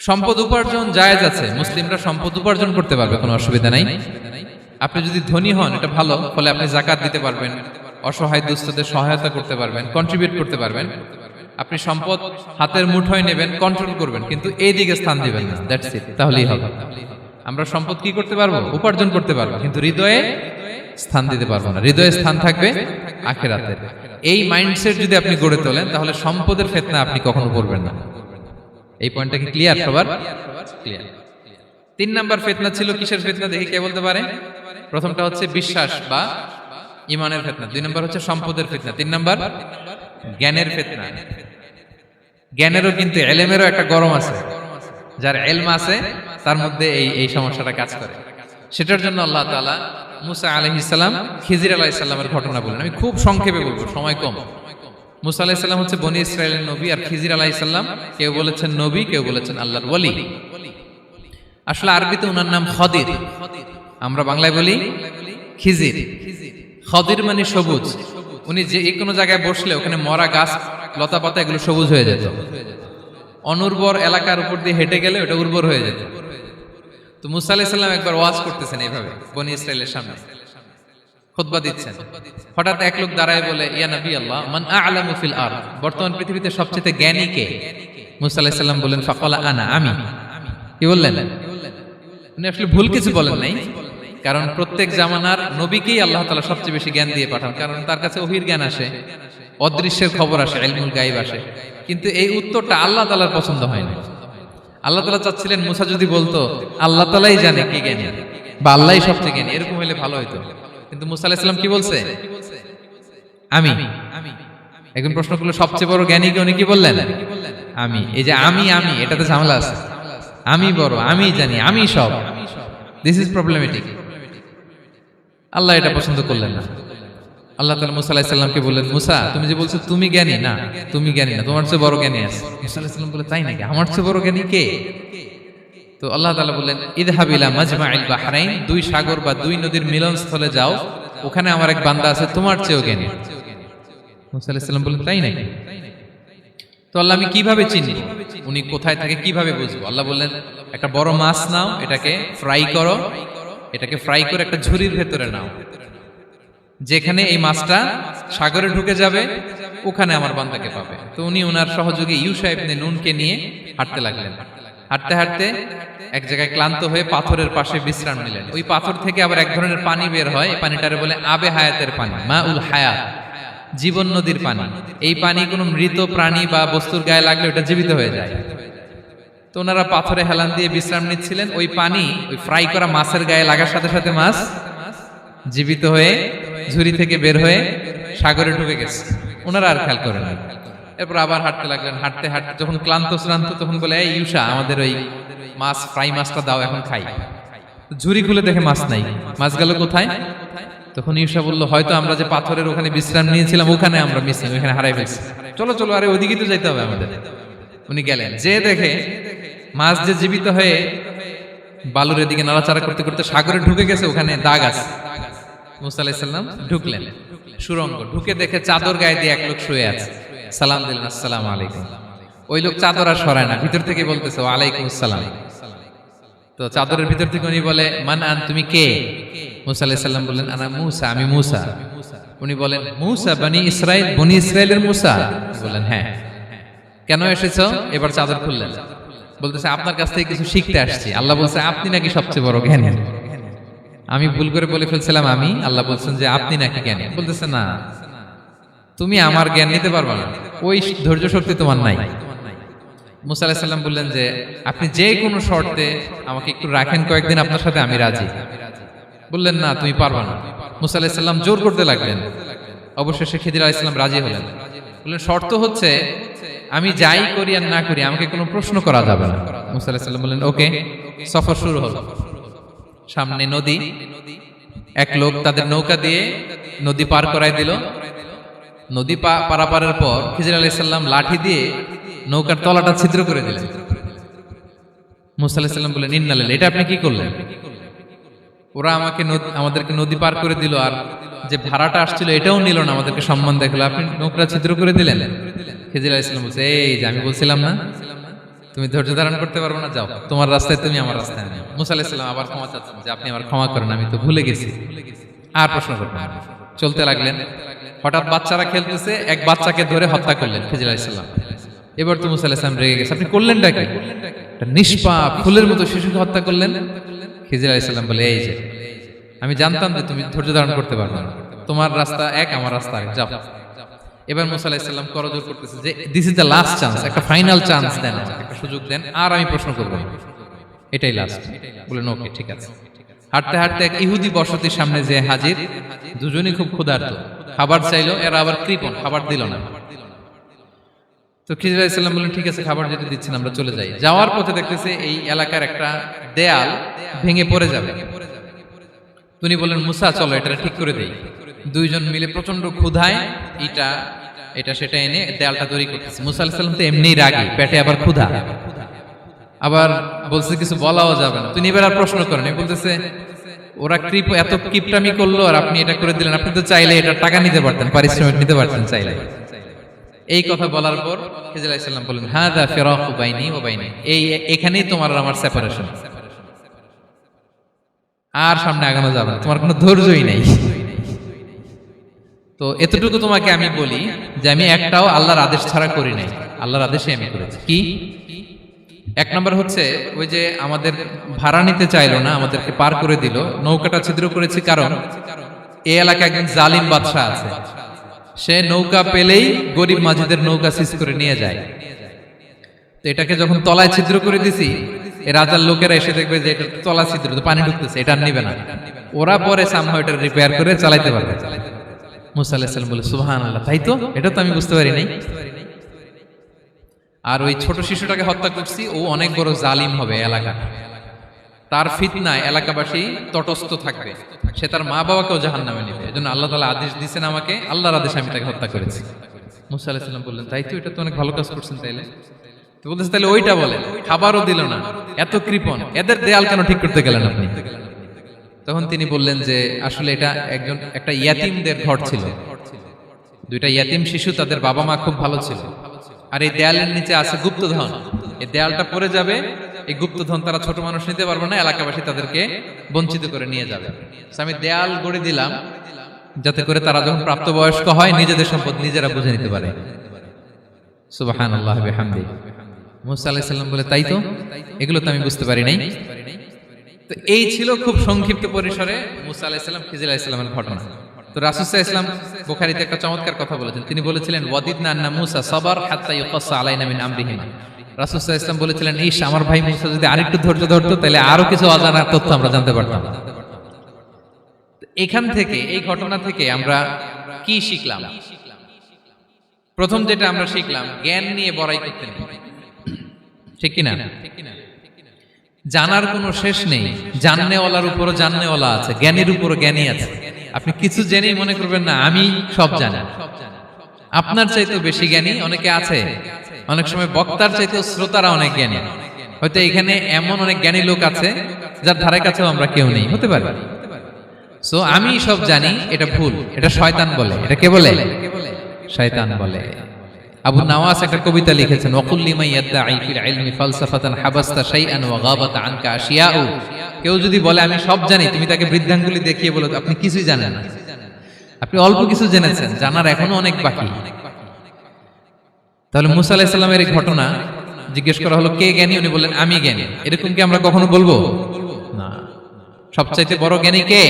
সম্পদ উপার্জন জায়েজ আছে, মুসলিমরা সম্পদ উপার্জন করতে পারবে, কোনো অসুবিধা নাই। আপনি যদি ধনী হন এটা ভালো, ফলে আপনি যাকাত দিতে পারবেন, অসহায় দুস্থদের সহায়তা করতে পারবেন, কন্ট্রিবিউট করতে পারবেন। আপনি সম্পদ হাতের মুঠোয় নেবেন, কন্ট্রোল করবেন, কিন্তু এই দিকে স্থান দিবেন না, দ্যাটস ইট, তাহলেই হবে। আমরা সম্পদ কি করতে পারবো? উপার্জন করতে পারবো, কিন্তু হৃদয়ে স্থান দিতে পারবো না। হৃদয়ে স্থান থাকবে আখিরাতের। এই মাইন্ডসেট যদি আপনি গড়ে তোলেন তাহলে সম্পদের ফিতনা আপনি কখনো পড়বেন না। এই পয়েন্টটা কি ক্লিয়ার সবার? ক্লিয়ার। 3 নাম্বার ফিতনা ছিল কিসের ফিতনা দেখি কে বলতে পারে? প্রথমটা হচ্ছে বিশ্বাস বা ঈমানের ফিতনা, 2 নাম্বার হচ্ছে সম্পদের ফিতনা, 3 নাম্বার জ্ঞানের ফিতনা। জ্ঞানেরও কিন্তু ইলমেরও একটা গরম আছে, যার ইলম আছে তার মধ্যে এই সমস্যাটা কাজ করে। সেটার জন্য আল্লাহ তাআলা মুসা আলাইহিস সালাম খিজির আলাইহিস সালামের ঘটনা বলেন। আমি খুব সংক্ষেপে বলবো, সময় কম। মুসা আলাইহিস সালাম হচ্ছে বনি ইসরাইলের নবী, আর খিজির আলাইহিস সালাম কেউ বলেছেন নবী, কেউ বলেছেন আল্লাহর ওলি। আসলে আরবিতে ওনার নাম খদির, আমরা বাংলায় বলি খিজির। খদির মানে সবুজ। উনি যে কোনো জায়গায় বসলে ওখানে মরা গাছ লতা পাতা এগুলো সবুজ হয়ে যেত। অনুর্বর এলাকার উপর দিয়ে হেঁটে গেলে ওটা উর্বর হয়ে যেত। তো মুসা আলাইহিস সালাম একবার ওয়াজ করতেছেন এইভাবে বনি ইসরাইলের সামনে, খুতবা দিচ্ছেন। হঠাৎ এক লোক দাঁড়ায় বলে, ইয়া নবী আল্লাহ, মান আ'লামু ফিল আরদ, বর্তমান পৃথিবীতে সবচেয়ে জ্ঞানী কে? মুসা আলাইহিস সালাম বলেন, ফাকালা আনা, আমি। কি বললেন? উনি আসলে ভুল কিছু বলেন নাই, কারণ প্রত্যেক জামানার নবীকেই আল্লাহ তাআলা সবচেয়ে বেশি জ্ঞান দিয়ে পাঠান, কারণ তার কাছে ওহীর জ্ঞান আসে, অদৃশ্যের খবর আসে, ইলমুল গায়ব আসে। কিন্তু এই উত্তরটা আল্লাহ তাআলার পছন্দ হয় না। আল্লাহ তাআলা চাচ্ছিলেন মুসা যদি বলতো আল্লাহ তাআলাই জানে কে জ্ঞানী বা আল্লাহই সবচেয়ে জ্ঞানী, এরকম হলে ভালো হতো। কিন্তু মুসা আলাইহিস সালাম কি বলছে? আমি। এখন প্রশ্ন করলো সবচেয়ে বড় জ্ঞানী কে? উনি কি বললেন? আমি। এই যে আমি এটাতে ঝামেলা আছে। আমি বড়, আমি জানি, আমি সব, দিস ইজ প্রবলেমেটিক। আল্লাহ এটা পছন্দ করলেন না। আল্লাহ তাআলা মুসা আলাইহিস সালামকে বললেন, মুসা তুমি যে বলছো তুমি জ্ঞানী, না তুমি জ্ঞানী না, তোমার চেয়ে বড় জ্ঞানী আছে। মুসা আলাইহিস সালাম বলে, তাই নাকি? আমার চেয়ে বড় জ্ঞানী কে? তো আল্লাহ তাআলা বললেন, ইযহাব ইলা মাজমাইল বাহরাইন, দুই সাগর বা দুই নদীর মিলনস্থলে যাও, ওখানে আমার এক বান্দা আছে তোমার চেয়েও জ্ঞানী। মুসা আলাইহিস সালাম বললেন, তাই নাকি? তো আল্লাহ আমি কিভাবে চিনি উনি কোথায় থাকে, কিভাবে বুঝবো? আল্লাহ বললেন, একটা বড় মাছ নাও, এটাকে ফ্রাই করো, এটাকে ফ্রাই করে একটা ঝুড়ির ভেতরে নাও, যেখানে এই মাছটা সাগরে ঢুকে যাবে ওখানে আমার বান্দাকে পাবে। তো উনি ওনার সহযোগী ইউশা ইবনে নুনকে নিয়ে হাঁটতে লাগলেন। হাঁটতে হাঁটতে এক জায়গায় ক্লান্ত হয়ে পাথরের পাশে বিশ্রাম নিলেন। ওই পাথর থেকে আবার এক ধরনের পানি বের হয়, এই পানিটারে বলে আবে হায়াতের পানি, মা উল হায়াত, জীবন নদীর পানি। এই পানি কোনো মৃত প্রাণী বা বস্তুর গায়ে লাগলে ওটা জীবিত হয়ে যায়। তো ওনারা পাথরে হেলান দিয়ে বিশ্রাম নিচ্ছিলেন, ওই পানি ওই ফ্রাই করা মাছের গায়ে লাগার সাথে সাথে মাছ জীবিত হয়ে ঝুড়ি থেকে বের হয়ে সাগরে ঢুকে গেছে। ওনারা আর খেয়াল করেন না। এরপর আবার হাঁটতে লাগলেন। হাঁটতে হাঁটতে যখন ক্লান্ত শ্রান্ত, তখন বলে, এই ইউশা আমাদের ওই মাছ ফ্রাই মাছটা দাও, এখন খাই। ঝুড়ি খুলে দেখে মাছ নাই। মাছ গেল কোথায়? তখন ইউশা বলল, হয়তো আমরা যে পাথরের ওখানে বিশ্রাম নিয়েছিলাম ওখানে আমরা মিসিং, ওখানে হারাই ফেলছি। চলো চলো, আরে ওইদিকে তো যাইতে হবে আমাদের। উনি গেলেন, যে দেখে মাছ যে জীবিত হয়ে বালুর এদিকে নাড়াচাড়া করতে করতে সাগরে ঢুকে গেছে, ওখানে দাগ আছে। মুসা আলাইহিস সালাম ঢুকলেন সুরঙ্গ, ঢুকে দেখে চাদর গায়ে দিয়ে এক লোক শুয়ে আছে। সালাম দিলেন, আসসালামু আলাইকুম। ওই লোক চাদর আর সরায় না, ভিতর থেকে বলতেছে ওয়ালাইকুম আসসালাম। তো চাদরের ভিতর থেকে উনি বলে, মান আন, তুমি কে? মুসা আলাইহিস সালাম বললেন, আনা মুসা, আমি মুসা। উনি বলেন, মুসা বনি ইসরাইল, বনি ইসরাইলের মুসা? বললেন, হ্যাঁ। কেন এসেছো? এবার চাদর খুললেন, বলতেছে আপনার কাছ থেকে কিছু শিখতে আসছি। আল্লাহ বলছে আপনি নাকি সবচেয়ে বড় জ্ঞানী। আমি ভুল করে বলে ফেলছিলাম আমি, আল্লাহ বলছেন যে আপনি নাকি জ্ঞানী। বলতেছে না, তুমি আমার জ্ঞান নিতে পারবে না, ওই ধৈর্য শক্তি তোমার নাই। মুসা আলাইহিস সালাম বললেন যে আপনি যে কোনো শর্তে আমাকে একটু রাখেন কয়েকদিন, আপনার সাথে আমি রাজি। বললেন না, তুমি পারবে না। মুসা আলাইহিস সালাম জোর করতে লাগলেন। অবশেষে খিদির আলাইহিস সালাম রাজি হলেন। বললেন, শর্ত হচ্ছে আমি যাই করি আর না করি আমাকে কোনো প্রশ্ন করা যাবে না। মুসা আলাইহিস সালাম বললেন, ওকে। সফর শুরু হলো। সামনে নদী, এক লোক তাদের নৌকা দিয়ে নদী পার করাই দিল। নদী পারাপারের পর খিজির আলাইহিস সালাম লাঠি দিয়ে নৌকার তলাটা ছিদ্র করে দিলেন। মুসা আলাইহিস সালাম বললেন, ইন্না লিল্লাহি, এটা আপনি কি করলেন? ওরা আমাদেরকে নদী পার করে দিল, আর যে ভাড়াটা আসছিল এটাও নিল না, আমাদেরকে সম্মান দেখালো, আপনি নৌকা ছিদ্র করে দিলেন। খিজির আলাইহিস সালাম বলছে, এই যে আমি বলছিলাম না তুমি ধৈর্য ধারণ করতে পারবে না, যাও তোমার রাস্তায় তুমি, আমার রাস্তায় আমি। মুসা আলাইহিস সালাম আবার ক্ষমা চাচ্ছেন যে আপনি আমার ক্ষমা করেন, আমি তো ভুলে গেছি, আর প্রশ্ন করবেন না। চলতে লাগলেন। হঠাৎ বাচ্চারা খেলতেছে, এক বাচ্চাকে ধরে হত্যা করলেন খিজির আলাইহিস সালাম। এবার তো মুসা আলাইহিস সালাম রেগে গেছে, আপনি করলেনটা কি? নিষ্পাপ ফুলের মতো শিশুকে হত্যা করলেন। খিজির আলাইহিস সালাম বলে, এই যে আমি জানতাম যে তুমি ধৈর্য ধারণ করতে পারবে না, তোমার রাস্তা এক, আমার রাস্তা এক, যাও। এবার মুসা আলাইহিস সালাম করজোর করতেছে যে this is the last chance, একটা ফাইনাল চান্স দেন, একটা সুযোগ দেন, আর আমি প্রশ্ন করব না, এটাই লাস্ট। বলেন, ওকে ঠিক আছে। হাঁটতে হাঁটতে এক ইহুদি বসতির সামনে যে হাজির, দুজনই খুব ক্ষুধার্ত, খাবার চাইলো, এরা আবার কৃপণ, খাবার দিল না। তো খিজির আলাইহিস সালাম বললেন, ঠিক আছে, খাবার যেটা দিচ্ছেন আমরা চলে যাই। যাওয়ার পথে দেখতেছে এই এলাকার একটা দেয়াল ভেঙে পড়ে যাবে। তিনি বললেন, মুসা চলো এটা ঠিক করে দেই। দুইজন মিলে প্রচন্ড ক্ষুধায় এটা সেটা এনে দেয়ালটা তৈরি করতেছে। মুসা আলাইহিস সালাম তো এমনিই রাগী, পেটে আবার ক্ষুধা, আবার বলছে কিছু বলাও যাবে না। তিনি এবার আর প্রশ্ন করেন, বলতেছে ওরা এত কিপটামি করলো আর আপনি এটা করে দিলেন, আপনি তো চাইলে এটা টাকা নিতে পারতেন, পারিশ্রমিক নিতে পারতেন চাইলে। এই কথা বলার পর খিজির আলাইহিস সালাম বললেন, হাযা ফিরাকু বাইনি ওয়া বাইনি, এখানেই তোমার আর আমার সেপারেশন, আর সামনে আগানো যাবে না, তোমার কোনো ধৈর্যই নেই। তো এতটুকু তোমাকে আমি বলি যে আমি একটাও আল্লাহর আদেশ ছাড়া করি নাই, আল্লাহর আদেশে আমি করেছি। কি? এক নম্বর হচ্ছে ওই যে আমাদের ভাড়া নিতে চাইলো না, আমাদেরকে পার করে দিল, নৌকাটা ছিদ্র করেছি কারণ এই এলাকায় একজন জালিম বাদশা আছে, সে নৌকা পেলেই গরিব মাঝিদের নৌকা সিজ করে নিয়ে যায়। তো এটাকে যখন তলায় ছিদ্র করে দিছি, এই রাজার লোকেরা এসে দেখবে যে এটা তলা ছিদ্র, তো পানি ঢুকতেছে, এটা আর নিবে না, ওরা পরে সামহাও এটা রিপেয়ার করে চালাইতে পারবে। মুসা আলাইহিস সালাম বলে সুবহানাল্লাহ, তাই তো, এটা তো আমি বুঝতে পারি নাই। আর ওই ছোট শিশুটাকে হত্যা করছি, ও অনেক বড় জালিম হবে এলাকা, তার ফিতনায় এলাকাবাসী তটস্থ থাকবে, সে তার মা বাবাকেও জাহান্নামে নেবে। এজন্য আল্লাহ তাআলা আদেশ দিয়েছেন আমাকে, আল্লাহর আদেশে আমি তাকে হত্যা করেছি। মুসা আলাইহিস সালাম বললেন তাই তো, এটা তো অনেক ভালো কাজ করছেন। তাইলে তো বলতেছে তাহলে ওইটা বলেন, খাবারও দিল না, এত কৃপণ, এদের দেয়াল কেন ঠিক করতে গেলেন আপনি? তখন তিনি বললেন যে আসলে এটা একটা ইয়াতিমদের ঘর ছিল, দুইটা ইয়াতিম শিশু, তাদের বাবা মা খুব ভালো ছিল, আর এই দেয়ালের নিচে আছে গুপ্তধন, এই দেয়ালটা পড়ে যাবে, এই গুপ্তধন তারা ছোট মানুষ নিতে পারবে না, এলাকাবাসী তাদেরকে বঞ্চিত করে নিয়ে যাবে। আমি দেয়াল গড়ে দিলাম যাতে করে তারা যখন প্রাপ্তবয়স্ক হয় নিজেদের সম্পদ নিজেরা বুঝে নিতে পারে। সুবহানাল্লাহ বিহামদি। মুসা আলাইহিস সালাম বলে তাই তো, এগুলো তো আমি বুঝতে পারি নাই। তো এই ছিল খুব সংক্ষিপ্ত পরিসরে মুসা আলাইহিস সালাম খিজির আলাইহিস সালামের ঘটনা। তো রাসূল সাল্লাল্লাহু আলাইহি ওয়াসাল্লাম বুখারীতে একটা চমৎকার কথা বলেছেন, তিনি বলেছিলেন ওয়াদিদনা আন্না মুসা সাবার হাত্তা ইউকাসসা আলাইনা মিন আমরিহিমা। রাসূল সাল্লাল্লাহু আলাইহি ওয়াসাল্লাম বলেছিলেন ইস, আমার ভাই মুসা যদি আরেকটু ধৈর্য ধরতো তাহলে আরো কিছু অজানা তথ্য আমরা জানতে পারতাম। এখান থেকে, এই ঘটনা থেকে আমরা কি শিখলাম? প্রথম যেটা আমরা শিখলাম, জ্ঞান নিয়ে বড়াই করতে নেই, ঠিক কিনা? জানার কোনো শেষ নেই, জাননেওয়ালার উপরও জাননেওয়ালা আছে, জ্ঞানীর উপরও জ্ঞানী আছে। আপনি কিছু জেনেই মনে করবেন না আমি সব জানি, আপনার চাইতেও বেশি জ্ঞানী অনেকে আছে। অনেক সময় বক্তার চাইতেও শ্রোতারা অনেক জ্ঞানী। হয়তো এখানে এমন অনেক জ্ঞানী লোক আছে যার ধারে কাছেও আমরা কেউ নেই, হতে পারে। সো আমি সব জানি, এটা ভুল, এটা শয়তান বলে। এটা কে বলে? শয়তান বলে। আবু নাওয়াস একটা কবিতা লিখেছেন, ওয়াকুল্লি মান ইয়াদঈ ফিল ইলমি ফালসাফাতান হাবাসতা শাইআন ওয়া গাবাত আনকা আশিয়াউ। কেউ যদি বলে আমি সব জানি, তুমি তাকে বৃদ্ধাঙ্গুলি দেখিয়ে বলো আপনি কিছুই জানেন না, আপনি অল্প কিছু জেনেছেন, জানার এখনো অনেক বাকি। তাহলে মুসা আলাইহিস সালামের এই ঘটনা জিজ্ঞেস করা হলো কে জ্ঞানী, উনি বললেন আমি জ্ঞানী। এরকম কি আমরা কখনো বলবো না? সবচাইতে বড় জ্ঞানী কে?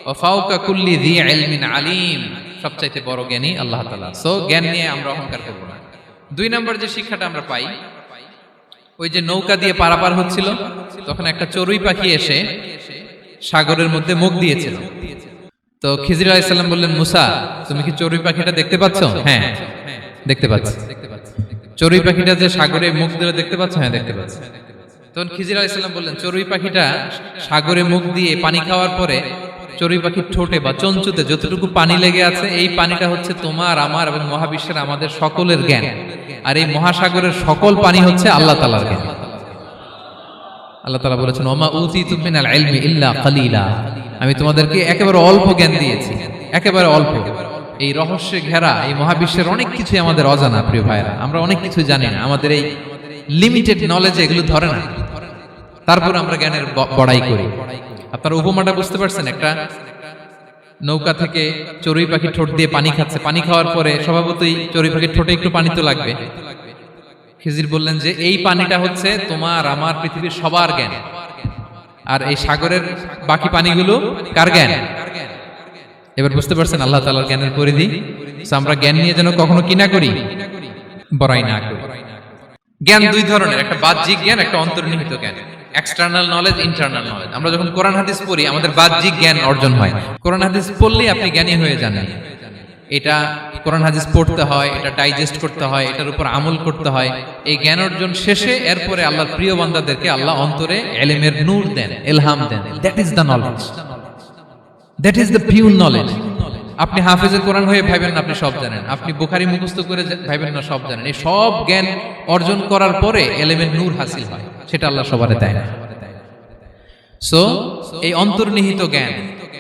ওয়া ফাওকা কুল্লি যী ইলমিন আলিম। সবচাইতে বড় জ্ঞানী আল্লাহ তাআলা। সো জ্ঞান নিয়ে আমরা অহংকার করব না। দুই নাম্বার যে শিক্ষাটা আমরা পাই, ওই যে নৌকা দিয়ে পারাপার হচ্ছিল, তখন একটা চড়ুই পাখি এসে সাগরের মধ্যে মুখ দিয়েছিল। তো খিজির আলাইহিস সালাম বললেন মুসা, তুমি কি চড়ুই পাখিটা দেখতে পাচ্ছ? হ্যাঁ দেখতে পাচ্ছি। চড়ুই পাখিটা যে সাগরে মুখ দিয়ে দেখতে পাচ্ছ? হ্যাঁ দেখতে পাচ্ছি। তখন খিজির আলাইহিস সালাম বললেন চড়ুই পাখিটা সাগরে মুখ দিয়ে পানি খাওয়ার পরে চড়ুই পাখির ঠোঁটে বা চঞ্চুতে যতটুকু পানি লেগে আছে, এই পানিটা হচ্ছে তোমার, আমার এবং মহাবিশ্বের আমাদের সকলের জ্ঞান। আর এই মহাসাগরের সকল পানি হচ্ছে আল্লাহ তাআলার জ্ঞান। আল্লাহ তাআলা বলেছেন ওমা উতিতু মিনাল ইলমি ইল্লা কালিলা। আমি তোমাদেরকে একেবারে অল্প জ্ঞান দিয়েছি, একেবারে অল্প। এই রহস্যে ঘেরা এই মহাবিশ্বের অনেক কিছু আমাদের অজানা। প্রিয় ভাইরা, আমরা অনেক কিছু জানি না, আমাদের এই লিমিটেড নলেজ এগুলো ধরে না, তারপর আমরা জ্ঞানের বড়াই করি। আপনারা উপমাটা বুঝতে পারছেন? একটা নৌকা থেকে চড়ুই পাখি ঠোঁট দিয়ে পানি খাচ্ছে, পানি খাওয়ার পরে স্বভাবতই চড়ুই পাখির ঠোঁটে একটু পানি তো লাগবে। খিজির বললেন যে এই পানিটা হচ্ছে তোমার, আমার, পৃথিবীর সবার জ্ঞান, আর এই সাগরের বাকি পানিগুলো কার জ্ঞান? এবার বুঝতে পারছেন আল্লাহ তাআলার জ্ঞানের পরিধি। আমরা জ্ঞান নিয়ে যেন কখনো কি না করি, বড়াই না করি। জ্ঞান দুই ধরনের, একটা বাহ্যিক জ্ঞান, একটা অন্তর্নিহিত জ্ঞান। External knowledge, internal knowledge. আমরা যখন কোরআন হাদিস পড়ি আমাদের বাহ্যিক জ্ঞান অর্জন হয়। কোরআন হাদিস পড়লেই আপনি জ্ঞানী হয়ে যান। এটা কোরআন হাদিস পড়তে হয়, এটা ডাইজেস্ট করতে হয়, এটার উপর আমল করতে হয়। এই জ্ঞান অর্জন শেষে এরপরে আল্লাহর প্রিয় বান্দাদেরকে আল্লাহ অন্তরে ইলমের নূর দেন, ইলহাম দেন। That is the knowledge, that is the pure knowledge. আপনি হাফেজে কোরআন হয়ে ভাইবেন না আপনি সব জানেন, আপনি বুখারী মুখস্থ করে ভাইবেন না সব জানেন। এই সব জ্ঞান অর্জন করার পরে ইলমের নূর হাসিল হয়, সেটা আল্লাহ সবারে দেয় না। সো এই অন্তর্নিহিত জ্ঞান,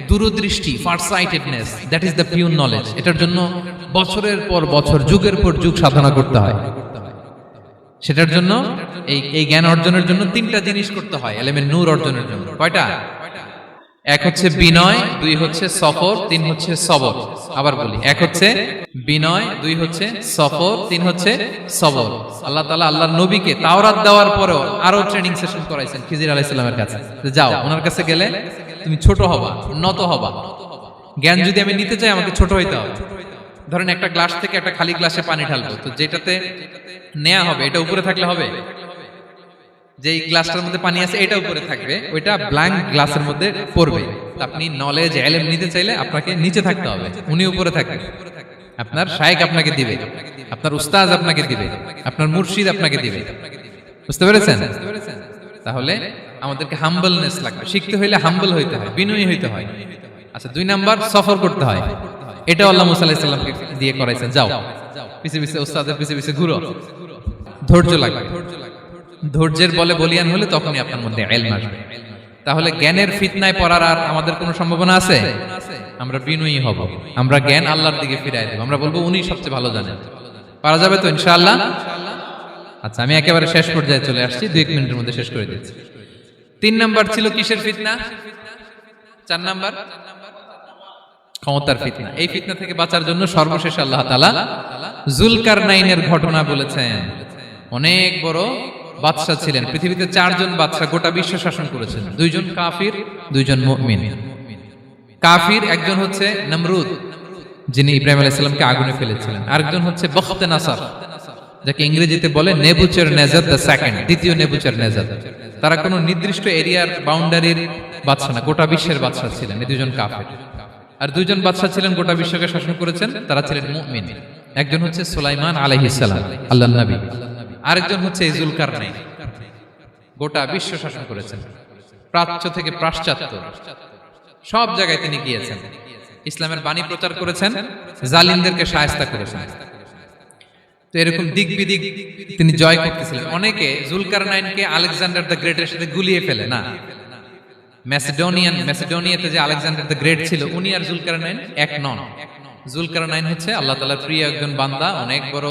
দূরদৃষ্টি, farsightedness, that is the pure knowledge. এটার জন্য বছরের পর বছর, যুগের পর যুগ সাধনা করতে হয়। সেটার জন্য এই জ্ঞান অর্জনের জন্য তিনটা জিনিস করতে হয় ইলমের নূর অর্জনের জন্য। কয়টা? এক হচ্ছে বিনয়, দুই হচ্ছে সফর, তিন হচ্ছে সবর। আবার বলি, এক হচ্ছে বিনয়, দুই হচ্ছে সফর, তিন হচ্ছে সবর। আল্লাহ তাআলা আল্লাহর নবীকে তাওরাত দেওয়ার পরেও আরো ট্রেনিং সেশন করাইছেন খিজির আলাইহিস সালামের কাছে, যে যাও ওনার কাছে গেলে তুমি ছোট হবা, নত হবা। জ্ঞান যদি আমি নিতে চাই আমাকে ছোট হইতে হবে। ধরেন একটা গ্লাস থেকে একটা খালি গ্লাসে পানি ঢালবো, তো যেটাতে নেওয়া হবে এটা উপরে থাকলে হবে? যেই গ্লাসটার মধ্যে পানি আছে এটা উপরে থাকবে, ওইটা ব্ল্যাঙ্ক গ্লাসের মধ্যে পড়বে। আপনি নলেজ ইলম নিতে চাইলে আপনাকে নিচে থাকতে হবে, উনি উপরে থাকবে। আপনার শায়েখ আপনাকে দিবে, আপনার উস্তাজ আপনাকে দিবে, আপনার মুর্শিদ আপনাকে দিবে। বুঝতে পেরেছেন? তাহলে আমাদেরকে হাম্বলনেস লাগবে, শিখতে হইলে হাম্বল হইতে হয়, বিনয়ী হইতে হয়। আচ্ছা, 2 নাম্বার সফর করতে হয়। এটাও আল্লাহ মুসা আলাইহিস সালামকে দিয়ে করাইছেন, যাও পিছে পিছে উস্তাদের পিছে পিছে ঘুরো। ধৈর্য লাগবে, ধৈর্যের বলে বলিয়ান হলে তখনই আপনার মধ্যে ইলম আসবে। তাহলে জ্ঞানের ফিতনায় পড়ার আর আমাদের কোনো সম্ভাবনা আছে? আমরা বিনয়ী হব, আমরা জ্ঞান আল্লাহর দিকে ফিরাই দেব, আমরা বলবো উনি সবচেয়ে ভালো জানেন। পারা যাবে তো ইনশাআল্লাহ? আচ্ছা, আমি একেবারে শেষ পর্যায়ে চলে আসছি, 2-1 মিনিটের মধ্যে শেষ করে দিচ্ছি। 3 নাম্বার ছিল কিসের ফিতনা? 4 নাম্বার ক্ষমতার ফিতনা। এই ফিতনা থেকে বাঁচার জন্য সর্বশেষ আল্লাহ তাআলা যুলকারনাইনের ঘটনা বলেছেন। অনেক বড় বাদশা ছিলেন, পৃথিবীতে 4 জন বাদশা গোটা বিশ্ব শাসন করেছেন, 2 জন কাফির, 2 জন মুমিন। কাফির একজন হচ্ছে নমরুদ, যিনি ইব্রাহিম আলাইহিস সালামকে আগুনে ফেলেছিলেন। আরেকজন হচ্ছে বখতে নাসার, যাকে ইংরেজিতে বলে নেবুচারনেজার দ্য সেকেন্ড, দ্বিতীয় নেবুচারনেজার। তারা কোনো নির্দিষ্ট এরিয়ার বাউন্ডারির বাদশা না, গোটা বিশ্বের বাদশা ছিলেন। এই 2 জন কাফির। আর 2 জন বাদশা ছিলেন গোটা বিশ্বকে শাসন করেছেন, তারা ছিলেন মুমিন। একজন হচ্ছে সুলাইমান আলাইহিস সালাম, আল্লাহর নবী। আরেকজন হচ্ছে যুলকারনাইন, গোটা বিশ্ব শাসন করেছেন, প্রাচ্য থেকে পাশ্চাত্য সব জায়গায় তিনি গিয়েছেন, ইসলামের বাণী প্রচার করেছেন, জালিমদেরকে শায়েস্তা করেছেন। তো এরকম দিক বিদিক তিনি জয় করতেছিলেন। অনেকে যুলকারনাইনকে আলেকজান্ডার দ্য গ্রেটের সাথে গুলিয়ে ফেলে না। ম্যাসিডোনিয়াতে যে আলেকজান্ডার দ্য গ্রেট ছিল, উনি আর যুলকারনাইন এক নন। যুলকারনাইন হচ্ছে আল্লাহ তাআলার প্রিয় একজন বান্দা, অনেক বড়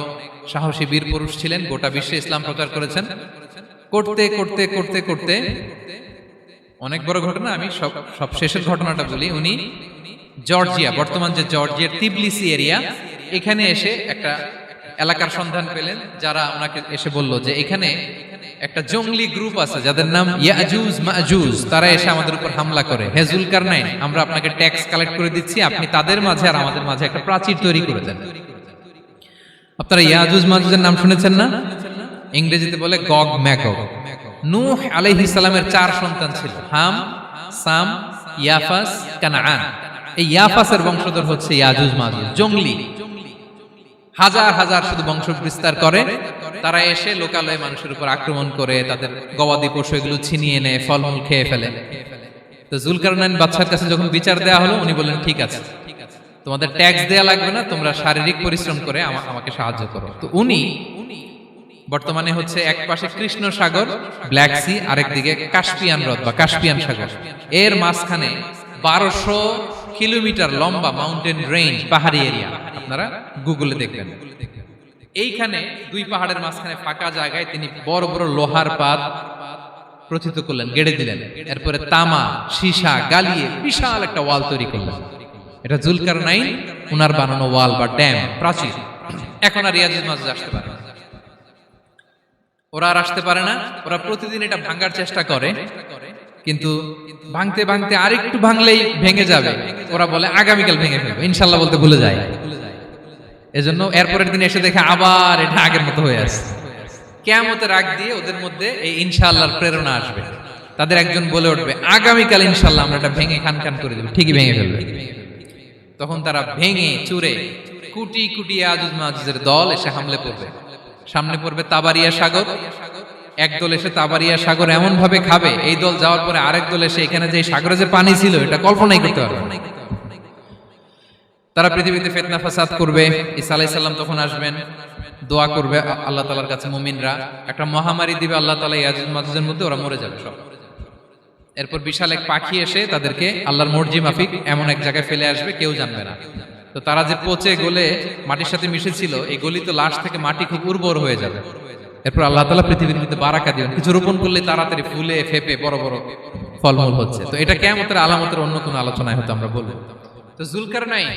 সাহসী বীর পুরুষ ছিলেন, গোটা বিশ্বে ইসলাম প্রচার করেছেন। করতে করতে করতে করতে অনেক বড় ঘটনা, আমি সব শেষের ঘটনাটা বলি। উনি জর্জিয়া, বর্তমান যে জর্জিয়ার তিবলিসি এরিয়া, এখানে এসে একটা এলাকার সন্ধান পেলেন, যারা ওনাকে এসে বলল যে এখানে একটা জঙ্গলি গ্রুপ আছে যাদের নাম ইয়াজুজ মাজুজ, তারা এসে আমাদের উপর হামলা করে। হে যুলকারনাইন, আমরা আপনাকে ট্যাক্স কালেক্ট করে দিচ্ছি, আপনি তাদের মাঝে আর আমাদের মাঝে একটা প্রাচীর তৈরি করে দেন। আপনারা ইয়াজুজ মাজুজের নাম শুনেছেন না? ইংরেজিতে বলে গগ ম্যাগগ। নূহ আলাইহিস সালামের 4 সন্তান ছিল, হাম, সাম, ইয়াফাস, কানাআন। এই ইয়াফাসের বংশধর হচ্ছে ইয়াজুজ মাজুজ, জঙ্গলি, হাজার হাজার শুধু বংশ বিস্তার করে। তারা এসে লোকালয়ে মানুষের উপর আক্রমণ করে, তাদের গবাদি পশু এগুলো ছিনিয়ে নেয়, ফলমূল খেয়ে ফেলে। তো যুলকারনাইন বাদশার কাছে যখন বিচার দেওয়া হলো, উনি বললেন ঠিক আছে, তোমাদের ট্যাক্স দেয়া লাগবে না, তোমরা শারীরিক পরিশ্রম করে আমাকে সাহায্য করো। তো উনি বর্তমানে হচ্ছে এক পাশে কৃষ্ণ সাগর, ব্ল্যাক সি, আরেক দিকে কাস্পিয়ান হ্রদ বা কাস্পিয়ান সাগর, এর মাঝখানে 1200 কিলোমিটার লম্বা মাউন্টেন রেঞ্জ, পাহাড়ি এরিয়া, আপনারা গুগলে দেখবেন। এইখানে 2 পাহাড়ের মাঝখানে ফাঁকা জায়গায় তিনি বড় বড় লোহার পাত প্রথিত করলেন, গেড়ে দিলেন। এরপরে তামা, সীসা গালিয়ে বিশাল একটা ওয়াল তৈরি করলেন। এটা যুলকারনাইন উনার বানানো ওয়াল বা ড্যাম, প্রাচীর। এখন আর ইয়াজুজ মাজুজ আসতে পারে না, ওরা আর আসতে পারে না। ওরা প্রতিদিন এটা ভাঙার চেষ্টা করে, কিন্তু ভাঙতে ভাঙতে আরেকটু ভাঙলেই ভেঙে যাবে। ওরা বলে আগামীকাল ভেঙে ফেলবো, ইনশাল্লাহ বলতে ভুলে যায়। এজন্য এরপরের দিন এসে দেখে আবার এটা আগের মতো হয়ে আসছে। কিয়ামতের আগ দিয়ে ওদের মধ্যে এই ইনশাআল্লাহর প্রেরণা আসবে। তাদের একজন বলে উঠবে আগামীকাল ইনশাআল্লাহ আমরা এটা ভেঙে খান খান করে দেব, ঠিকই ভেঙে ফেলবে। তখন তারা ভেঙে চুরে কুটি কুটি ইয়াজুজ মাজুজের দল এসে হামলে পড়বে। সামনে পড়বে তাবারিয়া সাগর, একদল এসে তাবারিয়া সাগর এমন ভাবে খাবে, এই দল যাওয়ার পরে আরেক দল এসে এখানে যে সাগরে যে পানি ছিল এটা কল্পনাই করতে পারবে না। তারা পৃথিবীতে ফিতনা ফাসাদ করবে। ঈসা আলাইহিস সালাম তখন আসবেন, দোয়া করবে আল্লাহ তাআলার কাছে মুমিনরা, একটা মহামারী দিবে আল্লাহ তাআলা ইয়াজুজ মাজুজের মধ্যে, ওরা মরে যাবে সব। এরপর বিশাল এক পাখি এসে তাদেরকে আল্লাহর মর্জি মাফিক এমন এক জায়গায় ফেলে আসবে, কেউ জানবে না। তো তারা যে পচে গলে মাটির সাথে মিশেছিল, এই গলিত লাশ থেকে মাটি খুব উর্বর হয়ে যাবে। এরপর আল্লাহ তাআলা পৃথিবীর মধ্যে বারাকা দিবেন, কিছু রোপণ করলে তাড়াতাড়ি ফুলে ফেপে বড় বড় ফলমূল হচ্ছে। তো এটা কিয়ামতের আলামতের অন্য কোনো আলোচনায় হয়তো আমরা বলবো। তো জুলকারনাইন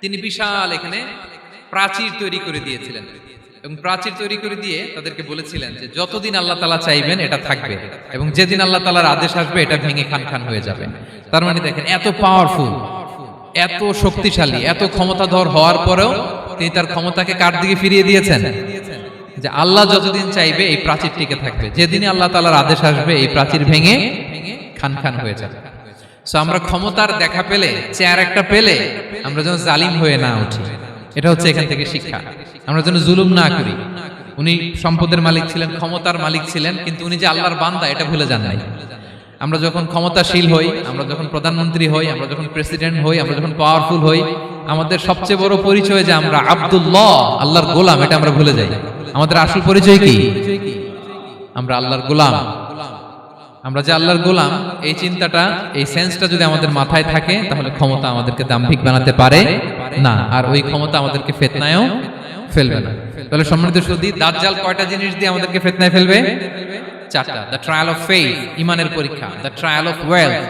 তিনি বিশাল এখানে প্রাচীর তৈরি করে দিয়েছিলেন এবং প্রাচীর তৈরি করে দিয়ে তাদেরকে বলেছিলেন যে যতদিন আল্লাহ তাআলা চাইবেন এটা থাকবে এবং যেদিন আল্লাহ তাআলার আদেশ আসবে এটা ভেঙে খান খান হয়ে যাবে। তার মানে দেখেন এত পাওয়ারফুল, এত শক্তিশালী, এত ক্ষমতাধর হওয়ার পরেও তিনি তার ক্ষমতাকে কার দিকে ফিরিয়ে দিয়েছেন? যে আল্লাহ যতদিন চাইবে এই প্রাচীর টিকে থাকবে, যেদিন আল্লাহ তাআলার আদেশ আসবে এই প্রাচীর ভেঙে খান খান হয়ে যাবে। সো আমরা ক্ষমতার দেখা পেলে, চেয়ার একটা পেলে আমরা যেন জালিম হয়ে না উঠি, এটা হচ্ছে এখান থেকে শিক্ষা। আমরা যেন জুলুম না করি। উনি সম্পদের মালিক ছিলেন, ক্ষমতার মালিক ছিলেন, কিন্তু উনি যে আল্লাহর বান্দা এটা ভুলে যান নাই। আমরা যখন ক্ষমতাশীল হই, আমরা যখন প্রধানমন্ত্রী হই, আমরা যখন প্রেসিডেন্ট হই, আমরা যখন পাওয়ারফুল হই, আমাদের সবচেয়ে বড় পরিচয় যে আমরা আব্দুল্লাহ, আল্লাহর গোলাম, এটা আমরা ভুলে যাই। আমাদের আসল পরিচয় কি? আমরা আল্লাহর গোলাম। আমরা যে আল্লাহর গোলাম, এই চিন্তাটা, এই সেন্সটা যদি আমাদের মাথায় থাকে তাহলে ক্ষমতা আমাদেরকে দাম্ভিক বানাতে পারে না, আর ওই ক্ষমতা আমাদেরকে ফিতনায়ও ফেলবে না। তাহলে সম্মানিত সুধী, দাজ্জাল কয়টা জিনিস দিয়ে আমাদেরকে ফিতনায় ফেলবে? চারটা। দ্য ট্রায়াল অফ ফেইথ, ইমানের পরীক্ষা; দ্য ট্রায়াল অফ ওয়েলথ,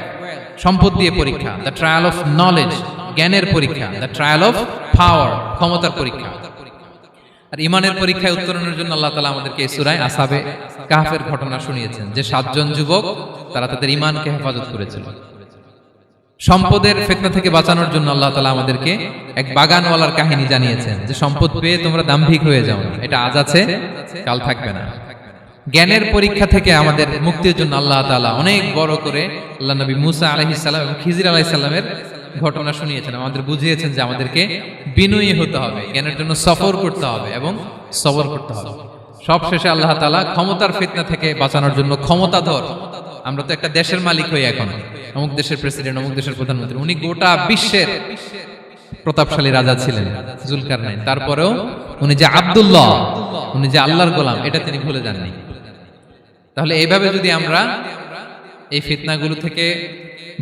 সম্পদ দিয়ে পরীক্ষা; দ্য ট্রায়াল অফ নলেজ, জ্ঞানের পরীক্ষা; দ্য ট্রায়াল অফ পাওয়ার, ক্ষমতার পরীক্ষা। আর ইমানের পরীক্ষায় উত্তরণের জন্য আল্লাহ তাআলা আমাদেরকে এই সূরায় আসহাবে কাহফের ঘটনা শুনিয়েছেন, যে 7 জন যুবক তারা তাদের ইমানকে হেফাজত করেছিল। সম্পদের ফিতনা থেকে বাঁচানোর জন্য আল্লাহ তাআলা আমাদেরকে এক বাগানওয়ালার কাহিনী জানিয়েছেন, যে সম্পদ পেয়ে তোমরা দাম্ভিক হয়ে যাও না, এটা আজ আছে কাল থাকবে না। জ্ঞানের পরীক্ষা থেকে আমাদের মুক্তির জন্য আল্লাহ তাআলা অনেক বড় করে আল্লাহ নবী মুসা আলাইহিস সালাম এবং খিজির আলাইহিস সালামের ঘটনা শুনিয়েছেন, আমাদের বুঝিয়েছেন যে আমাদেরকে বিনয়ী হতে হবে, জ্ঞানের জন্য সফর করতে হবে এবং সবর করতে হবে। সবশেষে আল্লাহ তাআলা ক্ষমতার ফিতনা থেকে বাঁচানোর জন্য ক্ষমতাধর, আমরা তো একটা দেশের মালিক হই এখন, অমুক দেশের প্রেসিডেন্ট, অমুক দেশের প্রধানমন্ত্রী, উনি গোটা বিশ্বের প্রতাপশালী রাজা ছিলেন জুলকারনাইন। তারপরেও উনি যে আব্দুল্লাহ, উনি যে আল্লাহর গোলাম, এটা তিনি ভুলে যাননি। তাহলে এইভাবে যদি আমরা এই ফিতনাগুলো থেকে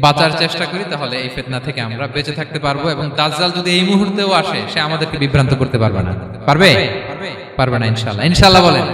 বাঁচার চেষ্টা করি তাহলে এই ফিতনা থেকে আমরা বেঁচে থাকতে পারবো, এবং দাজ্জাল যদি এই মুহূর্তেও আসে সে আমাদেরকে বিভ্রান্ত করতে পারবে না। পারবে? পারবে না ইনশাআল্লাহ। ইনশাআল্লাহ বলেন।